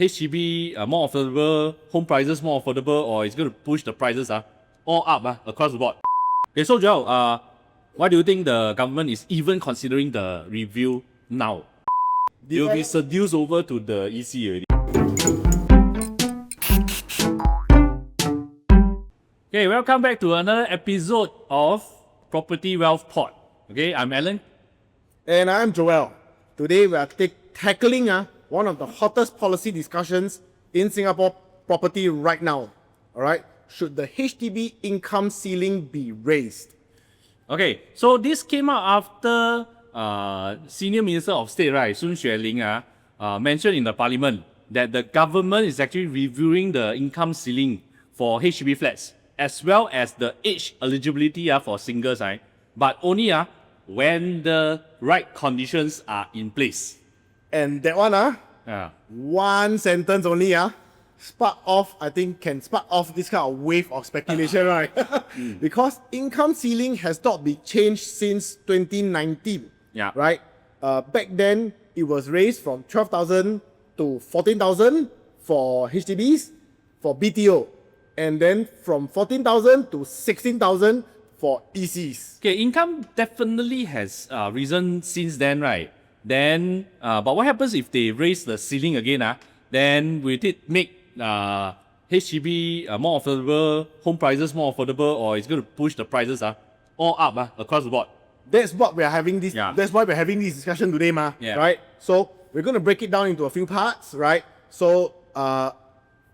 HDB more affordable, home prices more affordable, or it's going to push the prices all up across the board. Okay, so Joel, why do you think the government is even considering the review now? You'll be seduced over to the EC already. Okay, welcome back to another episode of Property Wealth Pod. Okay, I'm Alan. And I'm Joel. Today we are tackling one of the hottest policy discussions in Singapore property right now. Alright, should the HDB income ceiling be raised? Okay, so this came out after Senior Minister of State, right, Xueling, mentioned in the Parliament that the government is actually reviewing the income ceiling for HDB flats, as well as the age eligibility for singles, but only when the right conditions are in place. And that one, one sentence only, can spark off this kind of wave of speculation, right? Because income ceiling has not been changed since 2019, right? Back then, it was raised from 12,000 to 14,000 for HDBs, for BTO, and then from 14,000 to 16,000 for ECs. Okay, income definitely has risen since then, right? Then, but what happens if they raise the ceiling again? Then will it make HDB more affordable, home prices more affordable, or it's going to push the prices all up across the board? That's what we're having this. That's why we're having this discussion today, right? So we're going to break it down into a few parts, right? So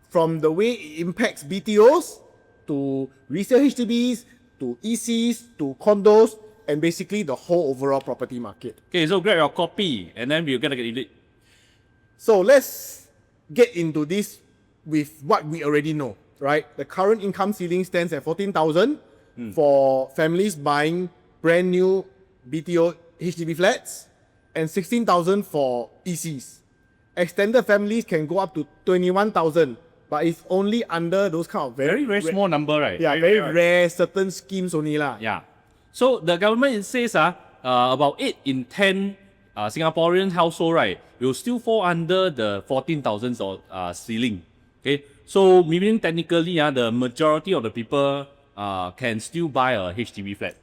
from the way it impacts BTOs to resale HDBs to ECs to condos, and basically the whole overall property market. Okay, so grab your copy and then we're gonna get into it. So let's get into this with what we already know, right? The current income ceiling stands at 14,000 for families buying brand new BTO HDB flats and 16,000 for ECs. Extended families can go up to 21,000, but it's only under those kind of very small number, right? Yeah, very rare certain schemes only lah. Yeah. So the government says about 8 in 10 Singaporean household, right, will still fall under the 14,000 ceiling. Okay, so meaning technically the majority of the people can still buy a HDB flat.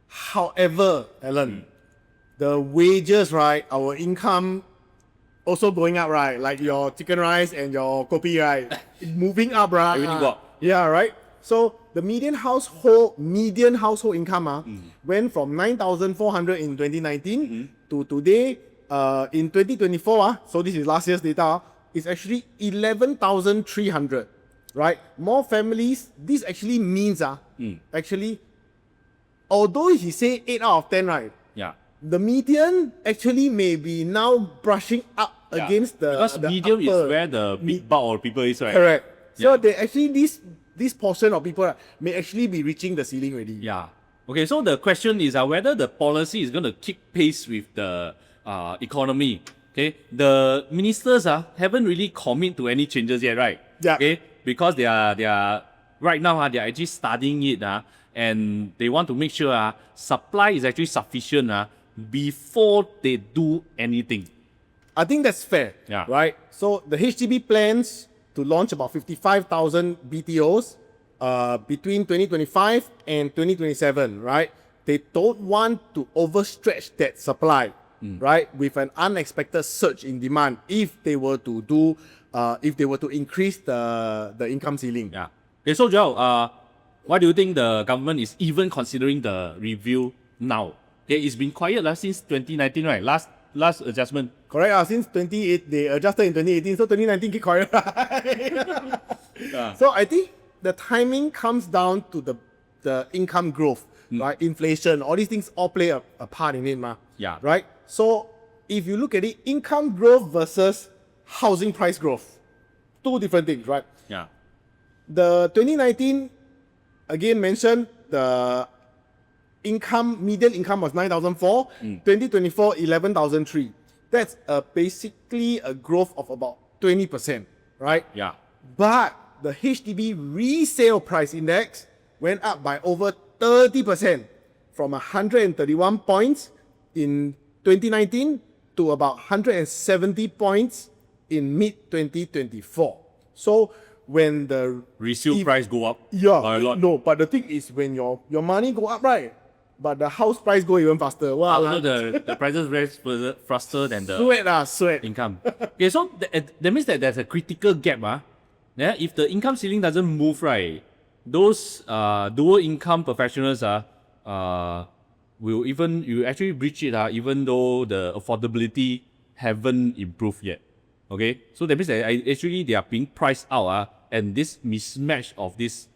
However, Alan, the wages, right, our income also going up, right? Like your chicken rice and your kopi, right? Moving up, right? Everything go up. Yeah, right? So the median household income went from 9,400 in 2019 to today in 2024, so this is last year's data, is actually 11,300, right? More families, this actually means actually, although he say 8 out of 10, right? Yeah. The median actually may be now brushing up against the because the medium upper, is where the big bulk of people is, right? Correct. So they actually this portion of people may actually be reaching the ceiling already. Yeah. Okay, so the question is whether the policy is going to keep pace with the economy. Okay, the ministers haven't really commit to any changes yet, right? Yeah. Okay, because they are right now they are actually studying it and they want to make sure supply is actually sufficient before they do anything. I think that's fair. Yeah. Right. So the HDB plans to launch about 55,000 BTOs between 2025 and 2027, right? They don't want to overstretch that supply, right? With an unexpected surge in demand if they were to increase the income ceiling. Yeah. Okay, so Joel, why do you think the government is even considering the review now? Okay, it's been quiet since 2019, right? Last adjustment. Correct. Since 2018, they adjusted in 2018, so 2019 keep quiet. So I think the timing comes down to the income growth, right? Inflation, all these things all play a part in it, Yeah. right? So if you look at it, income growth versus housing price growth, two different things, right? Yeah. The 2019 again mentioned the median income was 9,004, 2024 11,003. That's basically a growth of about 20%, right? Yeah. But the HDB resale price index went up by over 30% from 131 points in 2019 to about 170 points in mid 2024. So when the Resale price go up yeah, by a lot. no, but the thing is when your money go up, right? But the house price go even faster. Wow, So the prices rise further, faster than the sweat. income. Okay, so that means that there's a critical gap. Yeah, if the income ceiling doesn't move, right, those dual income professionals will you actually breach it even though the affordability haven't improved yet. Okay, so that means that actually they are being priced out and this mismatch of this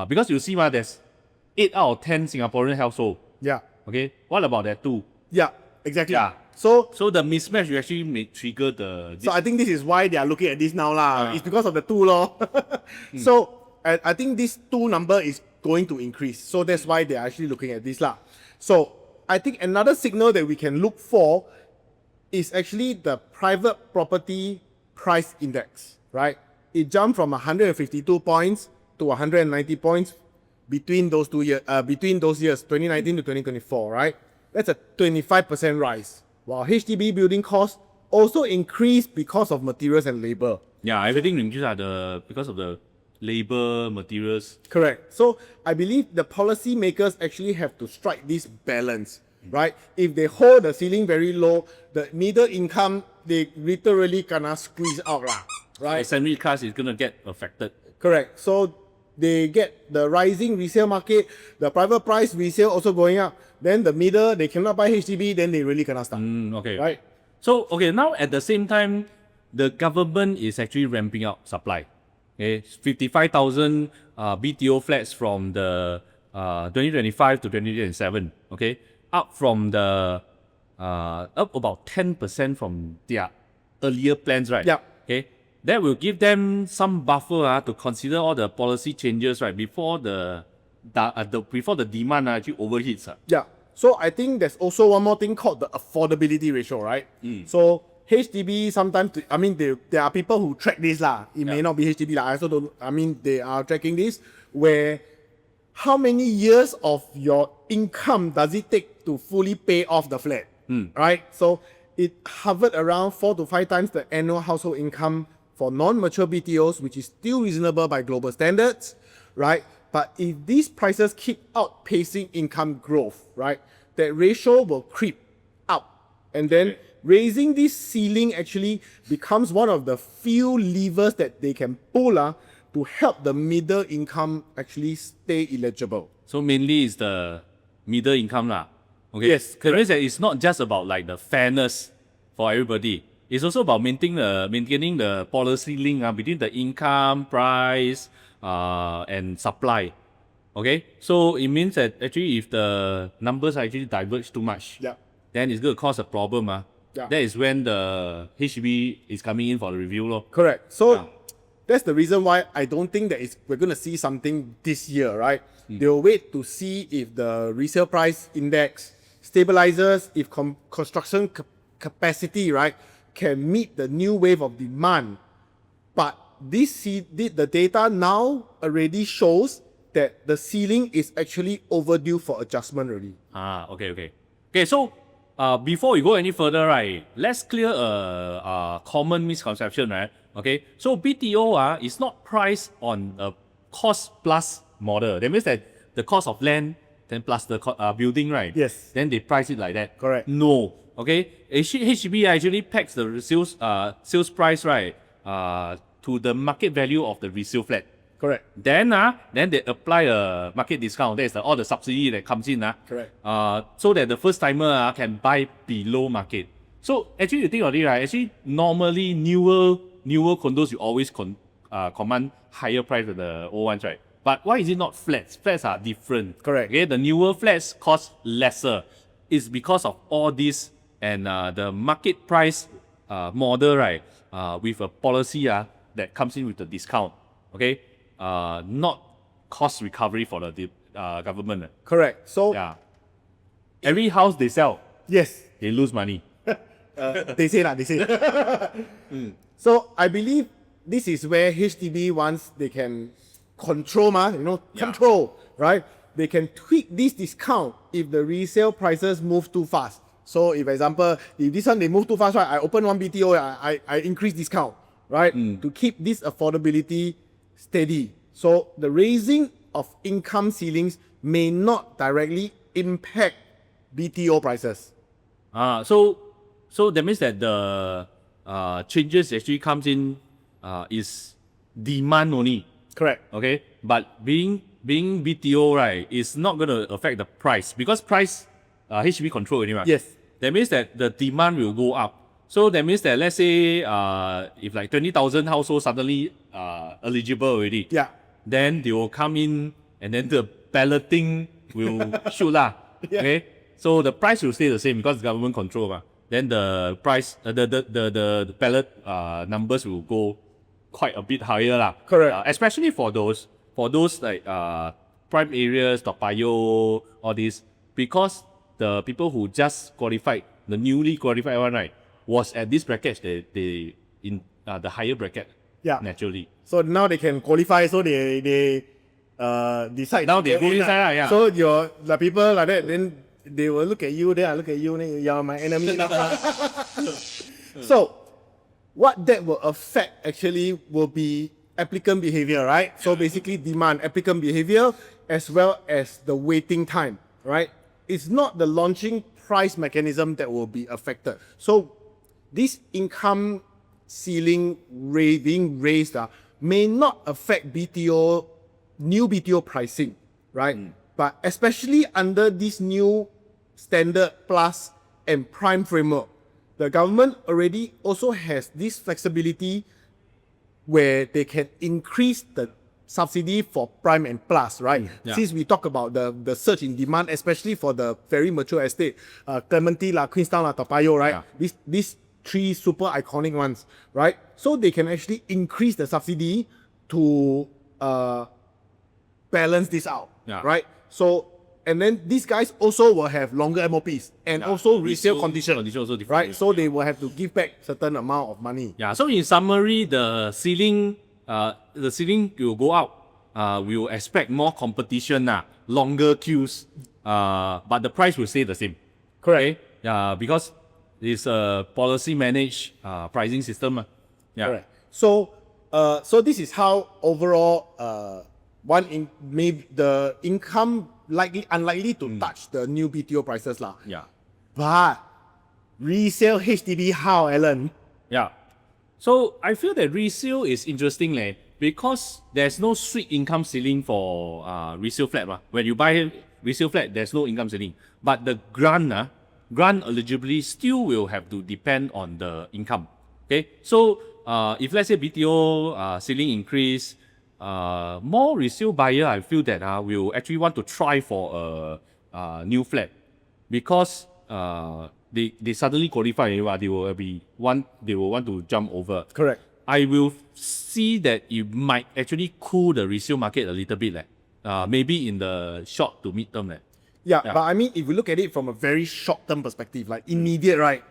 because you see there's 8 out of 10 Singaporean household. Yeah. Okay, what about that 2? Yeah, exactly. Yeah. So the mismatch will actually may trigger this. I think this is why they are looking at this now lah. It's because of the 2 law. So I think this 2 number is going to increase. So that's why they are actually looking at this lah. So I think another signal that we can look for is actually the private property price index, right? It jumped from 152 points to 190 points between those years, 2019 to 2024, right? That's a 25% rise. While HDB building costs also increased because of materials and labor. Yeah, everything increased because of the labor, materials. Correct. So I believe the policy makers actually have to strike this balance, right? If they hold the ceiling very low, the middle income, they literally gonna squeeze out lah, right? The sandwich class is gonna get affected. Correct. So they get the rising resale market, the private price resale also going up. Then the middle, they cannot buy HDB, then they really cannot start. Okay. Right? So, okay, now at the same time, the government is actually ramping up supply. Okay, 55,000 BTO flats from the 2025 to 2027. Okay, up from the up about 10% from their earlier plans, right? Yeah. Okay, that will give them some buffer to consider all the policy changes, right, before the demand actually overheats. Yeah. So I think there's also one more thing called the affordability ratio, right? So HDB sometimes, there are people who track this lah. It may not be HDB lah. I also don't. They are tracking this where how many years of your income does it take to fully pay off the flat, right? So it hovered around 4 to 5 times the annual household income for non-mature BTOs, which is still reasonable by global standards, right? But if these prices keep outpacing income growth, right, that ratio will creep up. And then raising this ceiling actually becomes one of the few levers that they can pull to help the middle income actually stay eligible. So mainly it's the middle income lah. Okay. Yes, Because it's not just about like the fairness for everybody. It's also about maintaining the policy link between the income, price, and supply. Okay, so it means that actually if the numbers actually diverge too much, then it's going to cause a problem. That is when the HDB is coming in for the review. Correct. So that's the reason why I don't think that we're going to see something this year, right? They'll wait to see if the resale price index stabilizes, if construction capacity, right, can meet the new wave of demand. But the data now already shows that the ceiling is actually overdue for adjustment already. Okay, so before we go any further, right, let's clear a common misconception, right? Okay, so BTO is not priced on a cost plus model. That means that the cost of land, then plus the building, right? Yes. Then they price it like that. Correct. No. Okay, HDB actually pegs the sales price, right, to the market value of the resale flat. Correct. Then they apply a market discount. That is all the subsidy that comes in. Correct. So that the first timer can buy below market. So actually you think of it, right? Actually, normally newer condos you always command higher price than the old ones, right? But why is it not flats? Flats are different. Correct. Okay, the newer flats cost lesser. It's because of all this and the market price model, right? With a policy that comes in with the discount. Okay. Not cost recovery for the government. Correct. So every house they sell, yes, they lose money. they say. So I believe this is where HDB once they can control, control, right? They can tweak this discount if the resale prices move too fast. So if example, if this one they move too fast, right, I open one BTO, I increase discount, right, to keep this affordability steady. So the raising of income ceilings may not directly impact BTO prices. So that means that the changes actually comes in is demand only. Correct. Okay, but being BTO, right, is not going to affect the price because price HDB control anyway. Yes. That means that the demand will go up. So that means that let's say if like 20,000 households suddenly eligible already, Yeah. then they will come in and then the balloting will shoot lah. Yeah. Okay, so the price will stay the same because government control ma. Then the price, the ballot numbers will go quite a bit higher lah. Correct. Especially for those like prime areas, Toa Payoh, all these, because the people who just qualified, the newly qualified one, right, was at this bracket, they in the higher bracket. Yeah. Naturally. So now they can qualify, so they decide. Now they to go get in inside lah. lah, yeah. So the people like that, then they will look at you, then I look at you, then you're my enemy. So what that will affect actually will be applicant behavior, right? So basically demand, applicant behavior, as well as the waiting time, right? It's not the launching price mechanism that will be affected. So this income ceiling being raised may not affect new BTO pricing, right? But especially under this new standard plus and prime framework, the government already also has this flexibility where they can increase the subsidy for prime and plus, right? Yeah. Since we talk about the surge in demand, especially for the very mature estate, Clementi, Queenstown, Toa Payoh, right? Yeah. These three super iconic ones, right? So they can actually increase the subsidy to balance this out, Yeah. right? So, and then these guys also will have longer MOPs and also resale condition, Condition also different. right? So they will have to give back certain amount of money. Yeah, so in summary, the ceiling will go out. We will expect more competition, longer queues, but the price will stay the same. Correct. Okay? Yeah, because it's a policy managed pricing system. Yeah. Correct. So, so this is how overall maybe the income unlikely to touch the new BTO prices lah. Yeah. But resale HDB how, Alan? Yeah. So I feel that resale is interesting because there's no sweet income ceiling for resale flat. When you buy resale flat, there's no income ceiling. But the grant eligibility still will have to depend on the income. Okay. So if let's say BTO ceiling increase, more resale buyer, I feel that will actually want to try for a new flat because they suddenly qualify. They will want to jump over. Correct. I will see that it might actually cool the resale market a little bit. Maybe in the short to mid term. Yeah, but I mean, if you look at it from a very short-term perspective, like immediate, right?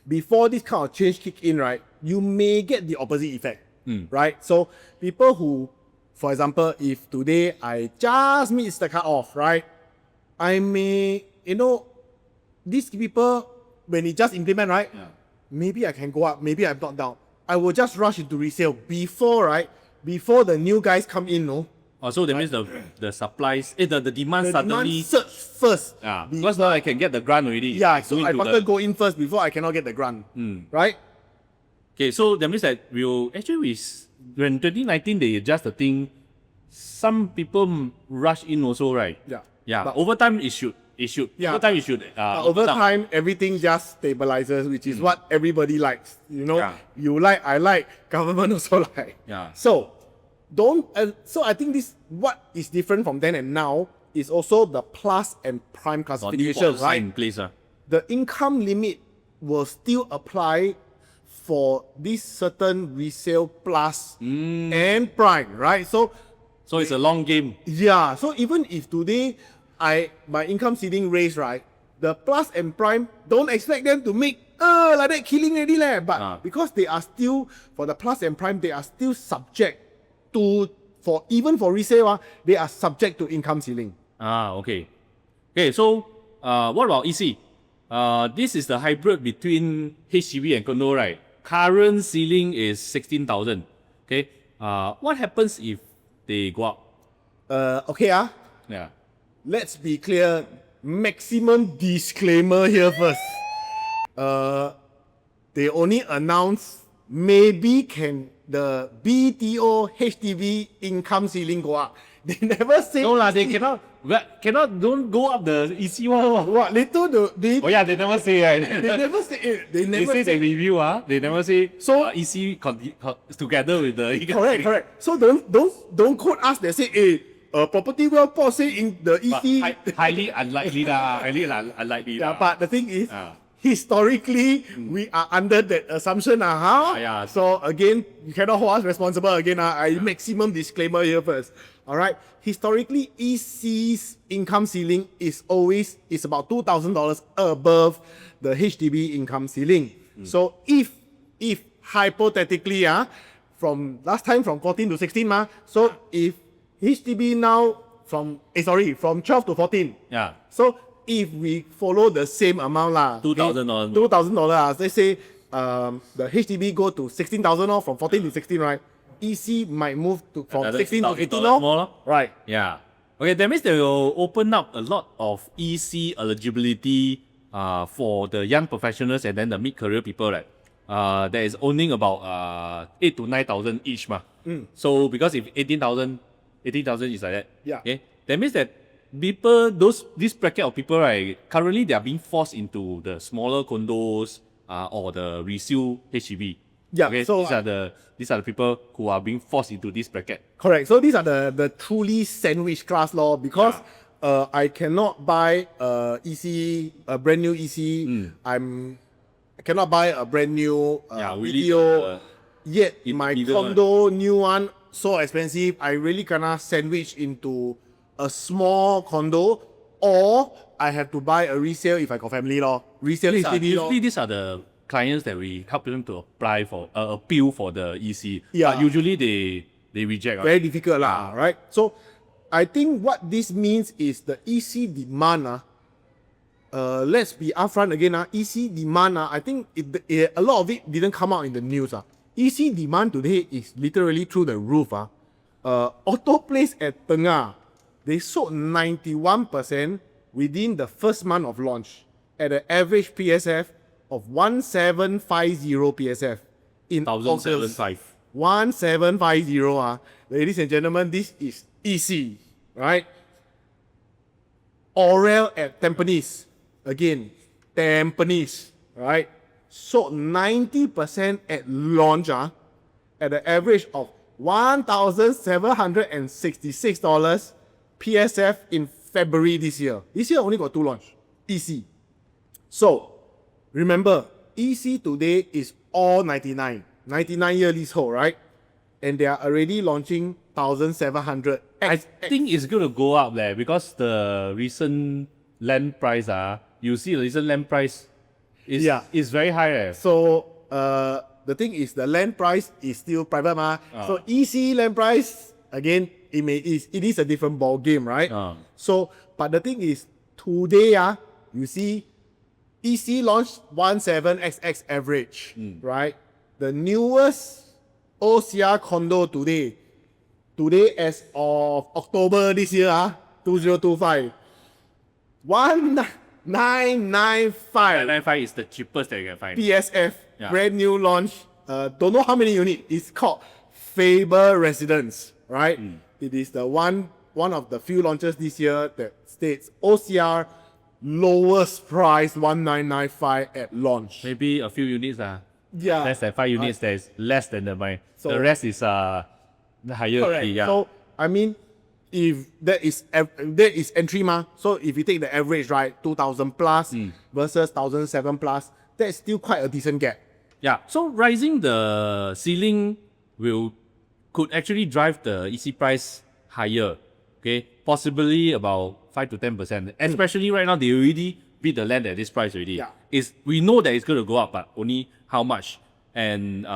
Before this kind of change kick in, right, you may get the opposite effect, right? So people who, for example, if today I just missed the cut off, right, I may, these people, when it just implement, right, maybe I can go up, maybe I'm not down. I will just rush into resale before the new guys come in, no? Oh, so that means the supplies, the demand The suddenly demand surge first. because now I can get the grant already. Yeah, so Going I to better go in first before I cannot get the grant, right? Okay, so that means that when 2019 they adjust the thing, some people rush in also, right? Yeah. Yeah. But Over time it should. Yeah. Over time it should. over time, everything just stabilizes, which is what everybody likes. Yeah. You like, I like, government also like. Yeah. So, so I think what is different from then and now is also the plus and prime classification, right? In place. The income limit will still apply for this certain resale plus and prime, right? So it's a long game. yeah, so even if today my income ceiling raise, right, the plus and prime, don't expect them to make like that killing already leh. But because they are still, for the plus and prime, they are still subject to, even for resale, they are subject to income ceiling. Okay. Okay, so what about EC? This is the hybrid between HDB and condo, right? Current ceiling is 16,000. Okay. What happens if they go up? Okay, Yeah. let's be clear. Maximum disclaimer here first. They only announce maybe can the BTO HDB income ceiling go up. They never say. No lah, they cannot. Don't go up the EC one. What later they Oh yeah, they never say right. they never say it. They They never say they review They never say So- EC together with the correct. So don't quote us. They say property well report say in the But EC. highly unlikely lah. Highly unlikely Yeah, lah. but the thing is, Ah. historically, we are under that assumption. yeah. So again, you cannot hold us responsible again. I maximum disclaimer here first. All right. Historically, EC's income ceiling is about $2,000 above the HDB income ceiling. So if hypothetically, from last time from 14 to 16, so if HDB now from 12 to 14. Yeah. So if we follow the same amount $2,000. $2,000, let's say the HDB go to 16,000 from 14 to 16, right? EC might move to from Another 16 to 18 $1,000 more lor. right? Yeah. Okay, that means they will open up a lot of EC eligibility for the young professionals and then the mid-career people, right? That is owning about 8 to 9,000 each. So because if 18,000 is like that. Yeah. Okay, that means that this bracket of people, right, currently they are being forced into the smaller condos or the resale HDB. Yeah, Okay, so, these are the people who are being forced into this bracket. Correct. So these are the truly sandwich class law because I cannot buy a brand new EC. I cannot buy a brand new we need video. Yet my middle condo new one so expensive. I really cannot sandwich into a small condo, or I have to buy a resale if I got family law. Resale HDB law. Usually these are the clients that we help them to apply for appeal for the EC. Yeah. But usually they reject. Very difficult right? So I think what this means is the EC demand let's be upfront again EC demand I think a lot of it didn't come out in the news EC demand today is literally through the roof Auto Place at Tengah, they sold 91% within the first month of launch at an average PSF of 1750 PSF in August. 1,750. 1750 ladies and gentlemen, this is EC, right? Orel at Tampines, again, Tampines, right? Sold 90% at launch at an average of $1,766 PSF in February this year. This year only got 2 launch, EC. So, remember, EC today is all 99-year leasehold, right? And they are already launching 1,700. I think it's going to go up there because the recent land price, you see the recent land price is very high. So, the thing is the land price is still private So EC land price, again, it is a different ball game, right? So, but the thing is, today, you see, EC launched 17XX average, right? The newest OCR condo today as of October this year, 2025, 1995 995 is the cheapest that you can find. PSF, Yeah. brand new launch. Don't know how many units. It's called Faber Residence, right? It is the one of the few launches this year that states OCR lowest price 1995 at launch. Maybe a few units Yeah. less than 5 units that is less than the mine. So- The rest is the higher Correct. fee, yeah. So I mean, if that is entry so if you take the average, right, 2,000 plus versus 1,007 plus, that's still quite a decent gap. Yeah, so rising the ceiling could actually drive the EC price higher. Okay, possibly about 5 to 10%. Especially right now, they already bid the land at this price already. Yeah. We know that it's going to go up, but only how much? And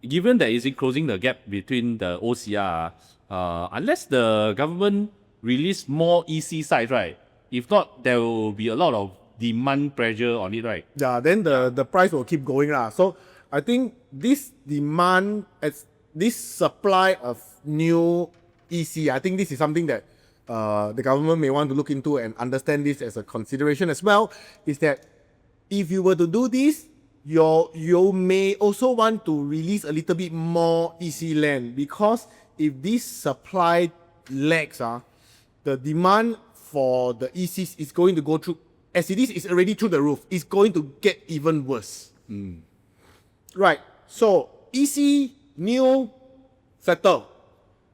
given that it's closing the gap between the OCR, unless the government release more EC sites, right? If not, there will be a lot of demand pressure on it, right? Yeah, then the price will keep going lah. So I think this demand, as this supply of new EC, I think this is something that the government may want to look into and understand this as a consideration as well. Is that if you were to do this, you may also want to release a little bit more EC land, because if this supply lags, the demand for the ECs is going to go through, as it is, it's already through the roof. It's going to get even worse. Right. So EC, new, settle.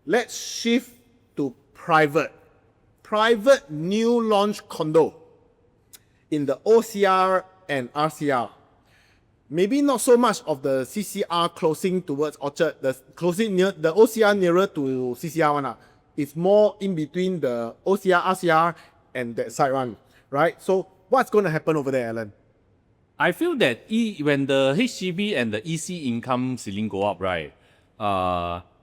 Let's shift to private. Private new launch condo in the OCR and RCR. Maybe not so much of the CCR closing towards Orchard, the closing near the OCR nearer to CCR one. It's more in between the OCR, RCR, and that side one, right? So what's going to happen over there, Alan? I feel that when the HDB and the EC income ceiling go up, right?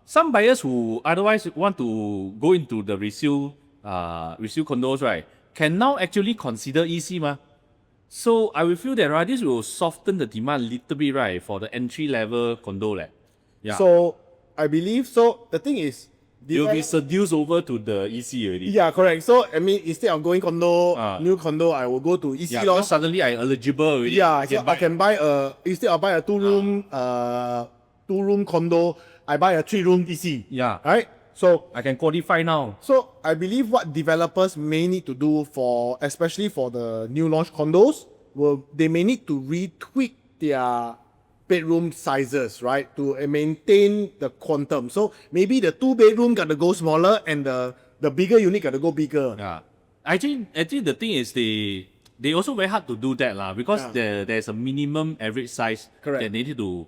Some buyers who otherwise want to go into the resale condos, right, can now actually consider EC, ma. So I will feel that, right, this will soften the demand a little bit, right, for the entry level condo, Yeah. So I believe so. The thing is, You'll be seduced over to the EC already. yeah, correct. So I mean, instead of going condo, new condo, I will go to EC. Yeah, because suddenly I'm eligible already. Yeah, I can buy instead of buy a two room condo, I buy a 3-room EC. Yeah. Right? So I can qualify now. So I believe what developers may need to do for, especially for the new launch condos, they may need to retweak their bedroom sizes, right, to maintain the quantum. So maybe the 2-bedroom got to go smaller and the bigger unit got to go bigger. Yeah. Actually the thing is they also very hard to do that lah, because there's a minimum average size that they need to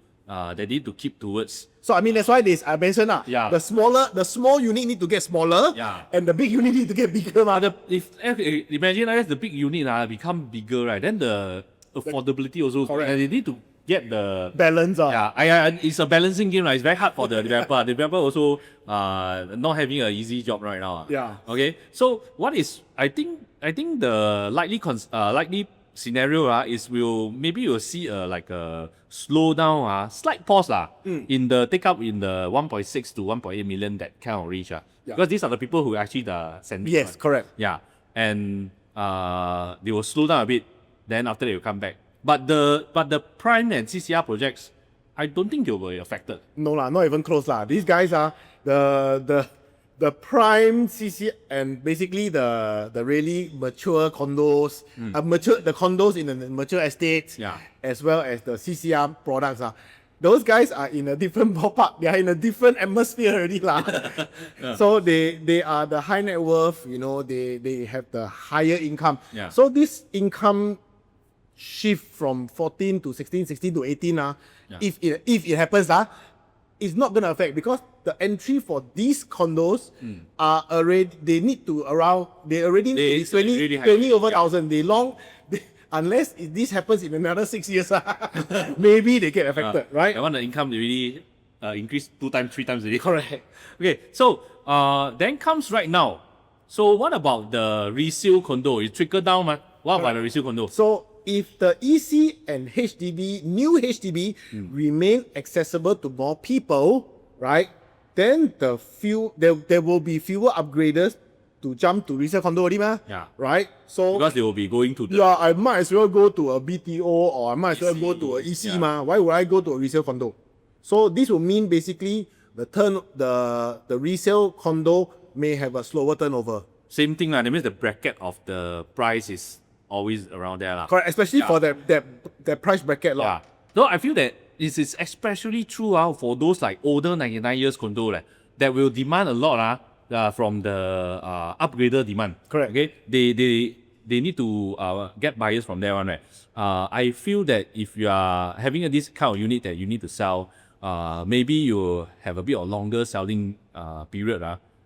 keep towards. So I mean, that's why I mentioned the small unit need to get smaller, and the big unit need to get bigger. Imagine if the big unit become bigger, right, then the affordability also, they need to get the balance. It's a balancing game. It's very hard for the developer. The developer also not having an easy job right now. Yeah. Okay. So what is I think the likely scenario is we'll see like a slowdown, slight pause in the take up in the 1.6 to 1.8 million that kind of reach. Because these are the people who actually the send. Yes, correct. Yeah. And they will slow down a bit, then after they will come back. But the prime and CCR projects, I don't think they will be affected. No lah, not even close lah. These guys are the prime CC and basically the really mature condos, the condos in the mature estates, as well as the CCR products. Those guys are in a different ballpark. They are in a different atmosphere already lah. So they are the high net worth. They have the higher income. So this income shift from 14 to 16, 16 to 18, if it happens, it's not going to affect, because the entry for these condos are already, they already need 20 over thousand. Unless this happens in another 6 years, maybe they get affected, right? I want the income to really increase 2 times, 3 times already. Correct. Okay, so then comes right now. So what about the resale condo? It trickle down, man. What about the resale condo? So if the EC and HDB, new HDB, remain accessible to more people, right, then there will be fewer upgraders to jump to resale condo already, right? So because they will be going to the... I might as well go to a BTO, or I might as well go to a EC, Why would I go to a resale condo? So this will mean basically the resale condo may have a slower turnover. Same thing, that means the bracket of the price is always around there. Correct, especially for that price bracket. So I feel that this is especially true for those like older 99 years condo that will demand a lot from the upgrader demand. Correct. Okay, they need to get buyers from there on, right? I feel that if you are having this kind of unit that you need to sell, maybe you have a bit of longer selling period.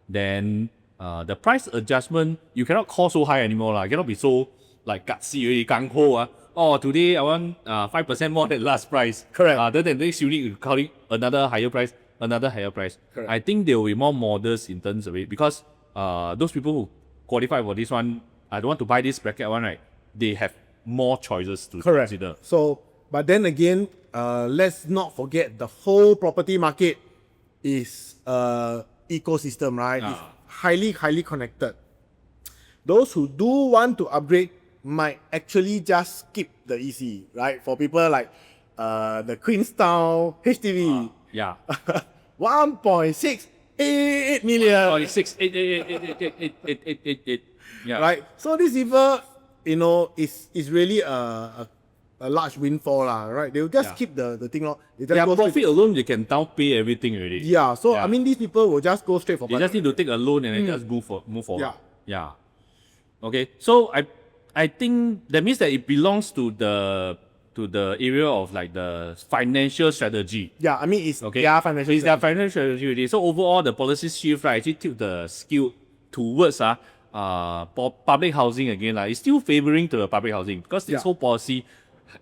Then the price adjustment, you cannot call so high anymore. It cannot be so like gutsy already, gung ho. Oh, today I want 5% more than last price. Correct. Then the next unit you calling another higher price. Correct. I think they will be more modest in terms of it, because those people who qualify for this one, I don't want to buy this bracket one, right? They have more choices to Correct. consider. So, but then again, let's not forget the whole property market is ecosystem, right? It's highly connected. Those who do want to upgrade might actually just skip the EC, right? For people like the Queenstown HDB, Yeah. 1.688 million. 46, 8. Yeah. Right? So these people, you know, is really a large windfall, lah, right? They'll just keep the thing on. Their profit alone, they can down pay everything already. Yeah, so I mean, these people will just go straight for They just need to take a loan and then just move forward. Yeah. Yeah. Okay. So I think that means that it belongs to the area of like the financial strategy. Yeah, I mean, it's Okay. their financial. It's their financial strategy already. So overall, the policy shift, right, actually tilt the skew towards public housing again. It's still favoring to the public housing because this whole policy,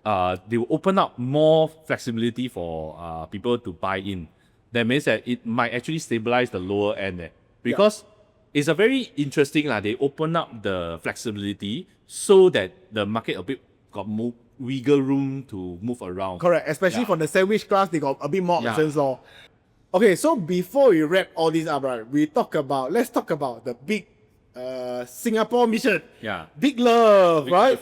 they will open up more flexibility for people to buy in. That means that it might actually stabilize the lower end because it's a very interesting they open up the flexibility so that the market a bit got more wiggle room to move around. Correct, especially for the sandwich class, they got a bit more options. Okay, so before we wrap all this up, right, let's talk about the big Singapore mission. Yeah. Big love, right?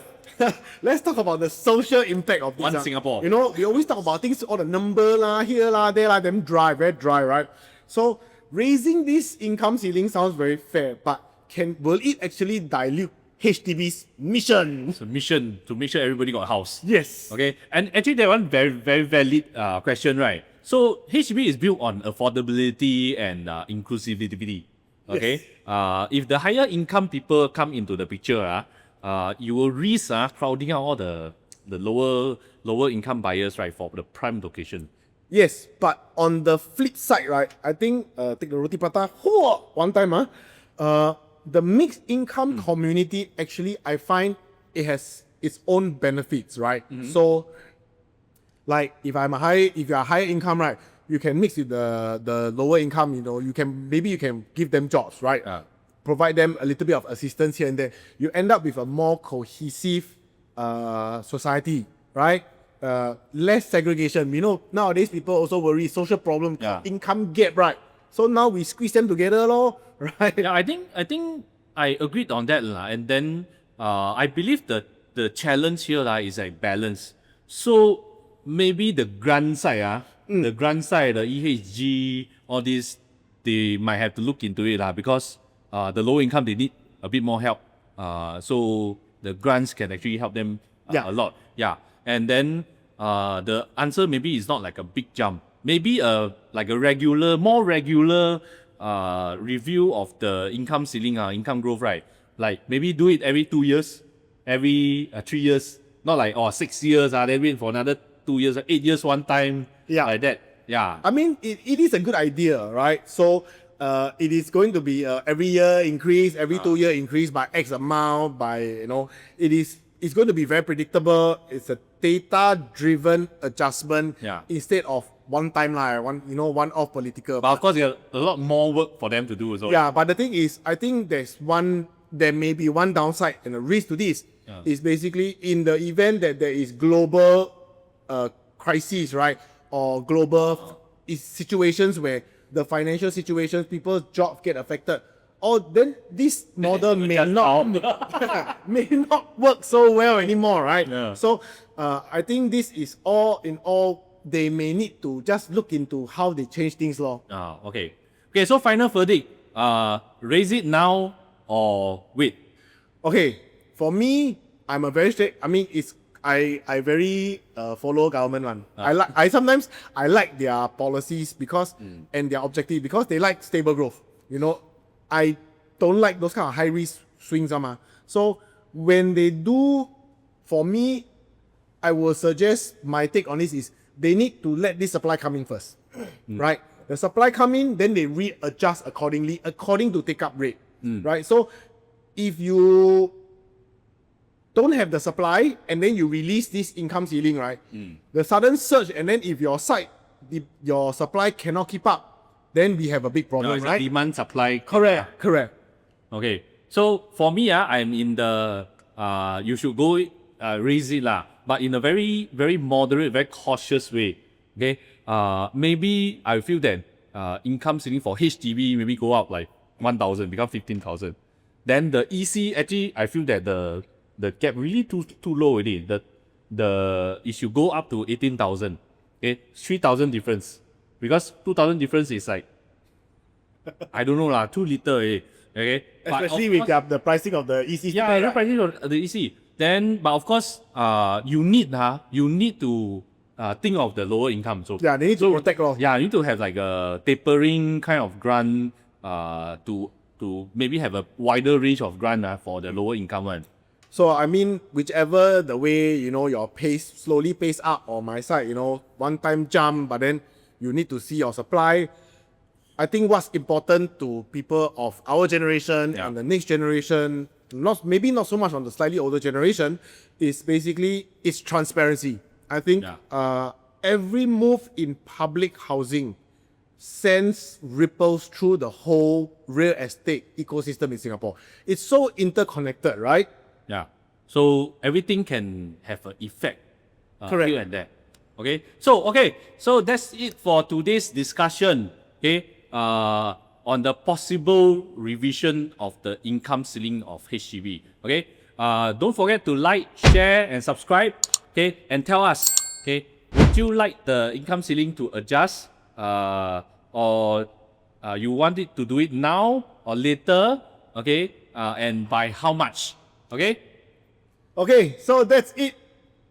Let's talk about the social impact of this. One Singapore. You know, we always talk about things, all the number lah, here lah, there lah, them dry, very dry, right? So raising this income ceiling sounds very fair, but will it actually dilute HDB's mission? It's a mission to make sure everybody got a house. Yes. Okay. And actually that one very, very valid question, right? So HDB is built on affordability and inclusivity. Okay. Yes. If the higher income people come into the picture, you will risk crowding out all the lower income buyers, right, for the prime location. Yes, but on the flip side, right, I think take the roti prata one time, the mixed income community actually, I find it has its own benefits, right? So, like if you're a higher income, right, you can mix with the lower income. You know, you can give them jobs, right? Provide them a little bit of assistance here and there. You end up with a more cohesive society, right? Less segregation. You know, nowadays people also worry social problem, income gap, right? So now we squeeze them together, right? Yeah, I think I agreed on that, and then I believe that the challenge here is like balance. So maybe the grant side, the EHG, all this, they might have to look into it because the low income, they need a bit more help. So the grants can actually help them a lot. Yeah. And then the answer maybe is not like a big jump. Maybe like a more regular review of the income ceiling, income growth, right? Like maybe do it every 2 years, every 3 years. Not like 6 years, then wait for another 2 years, 8 years one time, like that. Yeah. I mean, it is a good idea, right? So it is going to be every year increase, every 2 year increase by X amount, by, you know, it's going to be very predictable. It's a data-driven adjustment instead of one time, one-off political. But of course, there's a lot more work for them to do as well. Yeah, but the thing is, I think there may be one downside and a risk to this. Is basically in the event that there is global crisis, right? Or global situations where the financial situations, people's jobs get affected. Or then this model may not work so well anymore, right? Yeah. So I think this is all in all, they may need to just look into how they change things. Okay. Okay, so final verdict. Raise it now or wait? Okay, for me, I'm a very straight. I mean, I very follow government one. I sometimes like their policies because and their objective because they like stable growth. You know, I don't like those kind of high risk swings, So when they do, for me, I will suggest my take on this is they need to let this supply come in first, right? The supply come in, then they readjust accordingly, according to take up rate, right? So if you don't have the supply and then you release this income ceiling, right? The sudden surge, and then if your your supply cannot keep up, then we have a big problem, right? Demand supply. Correct. Okay. So for me, I'm in the you should go raise it lah, but in a very, very moderate, very cautious way. Okay, maybe I feel that income ceiling for HDB maybe go up like 1,000, become 15,000. Then the EC actually I feel that the gap really too low already. It should go up to 18,000. Okay, 3,000 difference, because 2,000 difference is like I don't know lah, too little already. Okay, Especially with the pricing of the EC. yeah, the pricing of the EC. Then, but of course, you need to think of the lower income. So Yeah, they need to protect law. yeah, you need to have like a tapering kind of grant to maybe have a wider range of grant for the lower income one. So I mean, whichever the way, you know, your pace slowly pace up, or my side, you know, one time jump, but then you need to see your supply. I think what's important to people of our generation and the next generation, maybe not so much on the slightly older generation, is basically it's transparency. I think every move in public housing sends ripples through the whole real estate ecosystem in Singapore. It's so interconnected, right? Yeah. So everything can have an effect Correct. here and there. Okay. So that's it for today's discussion. Okay. On the possible revision of the income ceiling of HDB. Okay. Don't forget to like, share, and subscribe. Okay. And tell us. Okay. Would you like the income ceiling to adjust? Or you want it to do it now or later? Okay. And by how much? Okay. Okay, so that's it.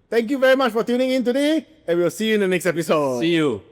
Thank you very much for tuning in today, and we'll see you in the next episode. See you.